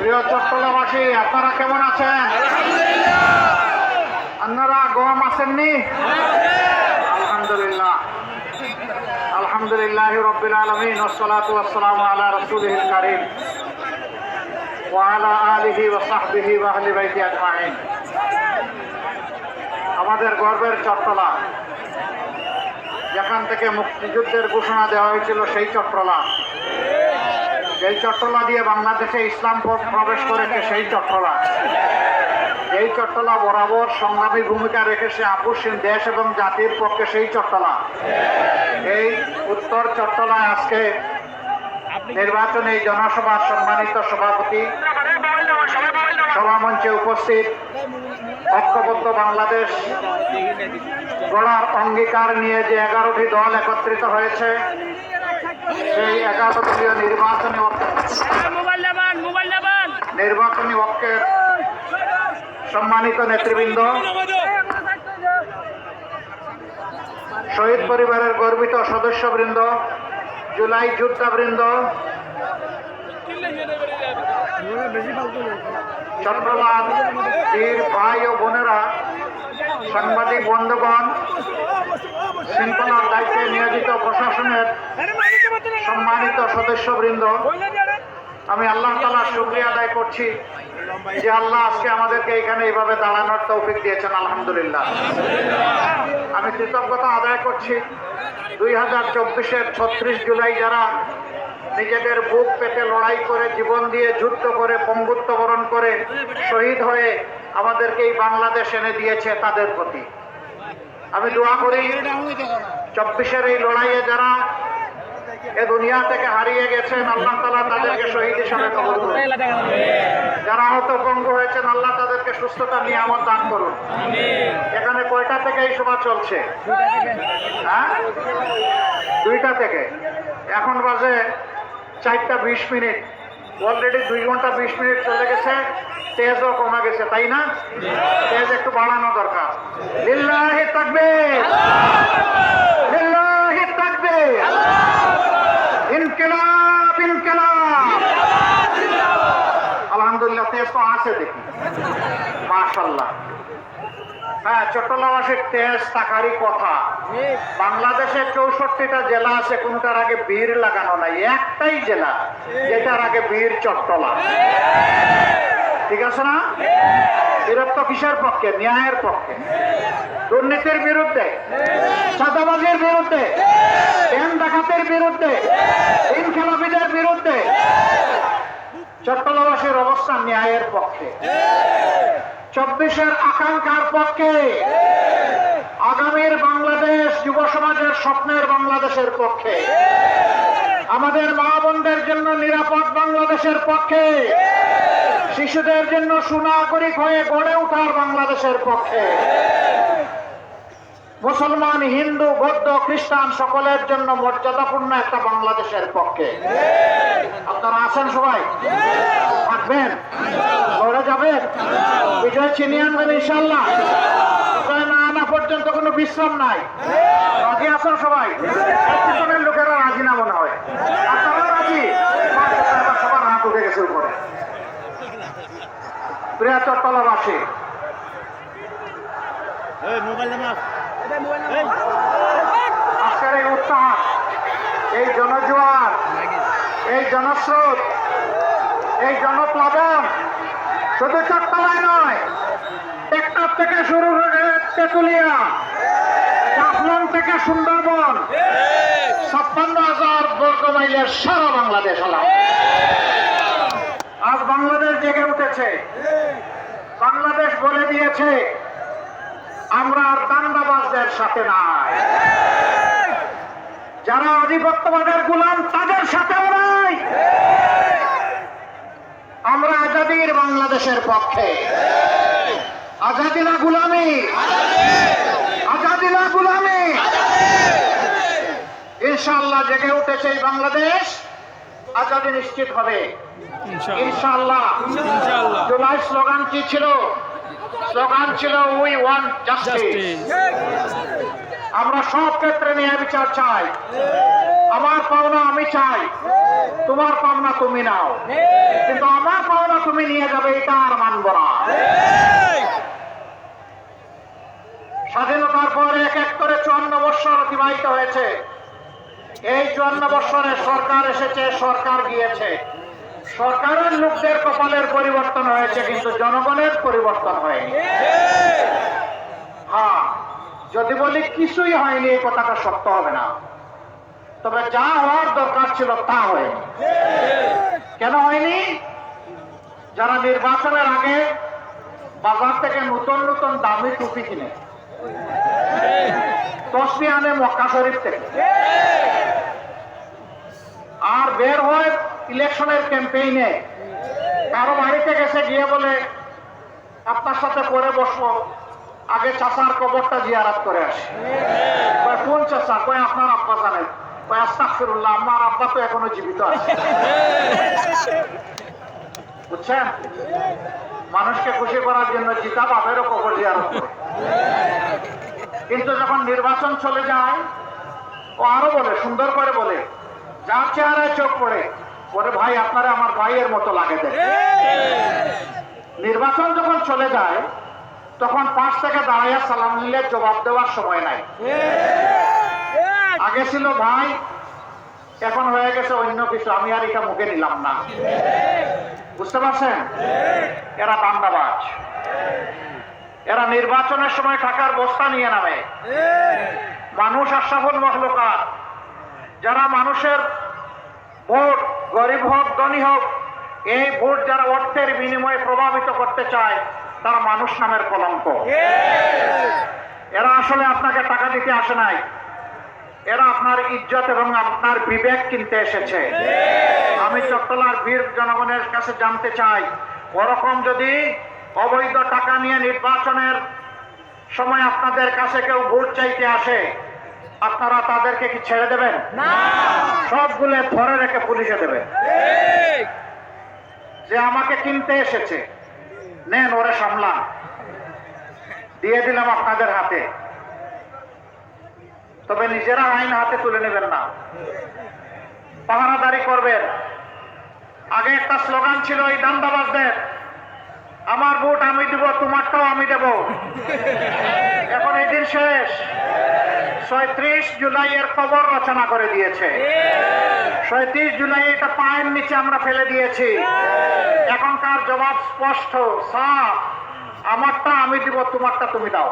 প্রিয় চট্টলাবাসী, আপনারা কেমন আছেন? আপনারা গম আসেননি? আলহামদুলিল্লাহ, আলহামদুলিল্লাহ রাব্বিল আলামিন, ওয়াসসালাতু ওয়াসসালামু আলা রাসূলিহিল কারীম ওয়া আলা আলিহি ওয়া সাহবিহি ওয়া আহলি বাইতি আজমাইন। আমাদের গর্বের চট্টলা, যেখান থেকে মুক্তিযুদ্ধের ঘোষণা দেওয়া হয়েছিল সেই চট্টলা, যেই চট্টলা দিয়ে বাংলাদেশে ইসলাম প্রবেশ করেছে সেই চট্টলা, এই চট্টলা বরাবর সংগ্রামী ভূমিকা রেখেছে আপোষহীন দেশ এবং জাতির পক্ষে সেই চট্টলা। এই উত্তর চট্টলায় আজকে নির্বাচনে এই জনসভার সম্মানিত সভাপতি, সভামঞ্চে উপস্থিত ঐক্যবদ্ধ বাংলাদেশ গড়ার অঙ্গীকার নিয়ে যে 11টি দল একত্রিত হয়েছে, সেই 11 দলীয় নির্বাচনী ঐক্যের সম্মানিত নেতৃবৃন্দ, শহীদ পরিবারের গর্বিত সদস্যবৃন্দ, জুলাই যোদ্ধাবৃন্দ, চট্টলার বীর ভাই ও বোনেরা, সাংবাদিক বন্ধুগণ, শৃঙ্খলার দায়িত্বে নিয়োজিত প্রশাসনের সম্মানিত সদস্যবৃন্দ, আমি আল্লাহ তাআলার শুকরিয়া আদায় করছি যে আল্লাহ আজকে আমাদেরকে এখানে এইভাবে দাঁড়ানোর তৌফিক দিয়েছেন। আলহামদুলিল্লাহ, আমি কৃতজ্ঞতা আদায় করছি 2024-এর 36 জুলাই যারা নিজেদের বুক পেতে লড়াই করে, জীবন দিয়ে যুদ্ধ করে, পঙ্গুত্ব বরণ করে, শহীদ হয়ে আমাদেরকে এই বাংলাদেশ এনে দিয়েছে, তাদের প্রতি আমি দোয়া করি 24-এর এই লড়াইয়ে যারা এ দুনিয়া থেকে হারিয়ে গেছেন, আল্লাহ তাআলা তাদেরকে শহীদ হিসাবে কবুল করুন। যারা আহত পঙ্গু হয়েছেন, আল্লাহ তাদেরকে সুস্থতা নিয়ামত দান করুন। এখানে কয়টা থেকে এই সভা চলছে? হ্যাঁ, 2টা থেকে। এখন বাজে 4টা 20 মিনিট। অলরেডি 2 ঘন্টা 20 মিনিট চলে গেছে। তেজও কমে গেছে, তাই না? তেজ একটু বাড়ানো দরকার। লিল্লাহি তাকবীর, লিল্লাহি তাকবীর, ইনকিলাব, ইনকিলাব। আলহামদুলিল্লাহ, তেজ তো আছে দেখি, মাশাআল্লাহ। হ্যাঁ, চট্টলাবাসীর তেজ থাকারই কথা। বাংলাদেশের 64টা জেলা আছে, কোনটার আগে বীর লাগানো নাই। একটাই জেলা যেটার আগে বীর, চট্টলা। ঠিক আছে না? বীরত্ব কিসের পক্ষে? ন্যায়ের পক্ষে, দুর্নীতির বিরুদ্ধে, চাঁদাবাজির বিরুদ্ধে, ব্যাংক ডাকাতের বিরুদ্ধে, ইনকিলাবীদের বিরুদ্ধে। চট্টলাবাসীর অবস্থান ন্যায়ের পক্ষে, 24-এর আকাঙ্ক্ষার পক্ষে, আগামীর বাংলাদেশ, যুব সমাজের স্বপ্নের বাংলাদেশের পক্ষে, আমাদের মা বোনদের জন্য নিরাপদ বাংলাদেশের পক্ষে, শিশুদের জন্য সুনাগরিক হয়ে গড়ে ওঠার বাংলাদেশের পক্ষে, মুসলমান, হিন্দু, বৌদ্ধ, খ্রিস্টান সকলের জন্য মর্যাদাপূর্ণ একটা বাংলাদেশের পক্ষে। আপনারা আছেন সবাই? থাকবেন? লড়ে যাবেন? বিজয় ছিনিয়ে আনবেন ইনশাআল্লাহ? বিজয় না আনা পর্যন্ত কোনো বিশ্রাম নাই। রাজি আছেন সবাই? পিছনের লোকেরা রাজি না মনে হয়। আপনারা রাজি? সবার হাত উঠে গেছে উপরে। প্রিয় চট্টলাবাসী, আজকের এই উত্সাহ, এই জনজোয়ার, এই জনস্রোত, এই জনপ্লাবন শুধু চট্টলায় নয়, টেকনাফ থেকে শুরু হয়ে তেঁতুলিয়া, জাফলং থেকে সুন্দরবন, 56,000 বর্গ মাইলের সারা বাংলাদেশ। আজ বাংলাদেশ জেগে উঠেছে। বাংলাদেশ বলে দিয়েছে আমরা আর দাঙ্গাবাজদের সাথে নাই, যারা আধিপত্যবাদের গোলাম তাদের সাথেও নাই। আমরা আজাদির বাংলাদেশের পক্ষে। আজাদি না গোলামি, আজাদি না গোলামি। ইনশাআল্লাহ জেগে উঠেছে এই বাংলাদেশ, আজাদি নিশ্চিত হবে ইনশাআল্লাহ। জুলাই স্লোগান কি ছিল? স্লোগান ছিল উই ওয়ান্ট জাস্টিস। আমরা সব ক্ষেত্রে ন্যায় বিচার চাই। আমার পাওনা আমি চাই, তোমার পাওনা তুমি নাও, কিন্তু আমার পাওনা তুমি নিয়ে যাবে এটা আর মানব না। স্বাধীনতার পরে এক এক করে 54 বৎসর অতিবাহিত হয়েছে। এই 54 বৎসরে সরকার এসেছে, সরকার গিয়েছে, সরকারের লোকদের কপালের পরিবর্তন হয়েছে, কিন্তু জনগণের পরিবর্তন হয়নি। হ্যাঁ, যদি বলি কিছুই হয়নি এই কথাটা সত্য হবে না, তবে যা হওয়ার দরকার ছিল তা হয়নি। কেন হয়নি? যারা নির্বাচনের আগে বাজার থেকে নতুন নতুন দামি টুপি কিনে, তসবি আনে মক্কা শরীফ থেকে, আর বের হয় ইলেকশনের ক্যাম্পেইনে, কারো বাড়িতে গেছে গিয়ে বলে আপনার সাথে পরে বসবো, আগে চাচার কবরটা জিয়ারত করে আসি। কোন চাচা? কয় আপনার আব্বা জানেন। কয় আস্তাগফিরুল্লাহ, আমার আব্বা তো এখনো জীবিত আছে। বুঝছেন? মানুষকে খুশি করার জন্য জিতা বাপেরও কবর জিয়ারত করে। কিন্তু যখন নির্বাচন চলে যায়, ও আরো বলে, সুন্দর করে বলে, যার চেহারায় চোখ পড়ে বলে ভাই আপনারা আমার ভাইয়ের মতো লাগে দেয়। নির্বাচন যখন চলে যায় তখন পাশ থেকে দাঁড়াইয়া সালাম নিলে জবাব দেওয়ার সময় নাই। আগে ছিল ভাই, এখন হয়ে গেছে অন্য কিছু, আমি আর এটা মুখে নিলাম না। বুঝতে পারছেন? এরা দান্দাবাজ। এরা নির্বাচনের সময় টাকার বস্তা নিয়ে নামে। মানুষ আশরাফুল মাখলুকাত, যারা মানুষের ভোট, গরিব হোক ধনী হোক, এই ভোট যারা অর্থের বিনিময়ে প্রভাবিত করতে চায়, তারা মানুষ নামের কলঙ্ক। এরা আসলে আপনাকে টাকা দিতে আসে নাই, এরা আপনার ইজ্জত এবং আপনার বিবেক কিনতে এসেছে। আমি চট্টলার বীর জনগণের কাছে জানতে চাই, ওরকম যদি অবৈধ টাকা নিয়ে নির্বাচনের সময় আপনাদের কাছে কেউ ভোট চাইতে আসে, আপনারা তাদেরকে কি ছেড়ে দেবেন? সবগুলো ধরে রেখে পুলিশে দেবেন। যে আমাকে কিনতে এসেছে, নেন ওরে সামলান, দিয়ে দিলাম আপনাদের হাতে, তবে নিজেরা আইন হাতে তুলে নেবেন না, পাহারাদারি করবেন। আগে একটা স্লোগান ছিল এই দান্দাবাজদের, আমার ভোট আমি দিব, তোমারটাও আমি দেব। এখন এই দিন শেষ। ৩৬ জুলাইয়ের খবর রচনা করে দিয়েছে। ৩৬ জুলাই এটা পায়ের নিচে আমরা ফেলে দিয়েছি। এখনকার জবাব স্পষ্ট, সাফ, আমারটা আমি দিব, তোমারটা তুমি দাও।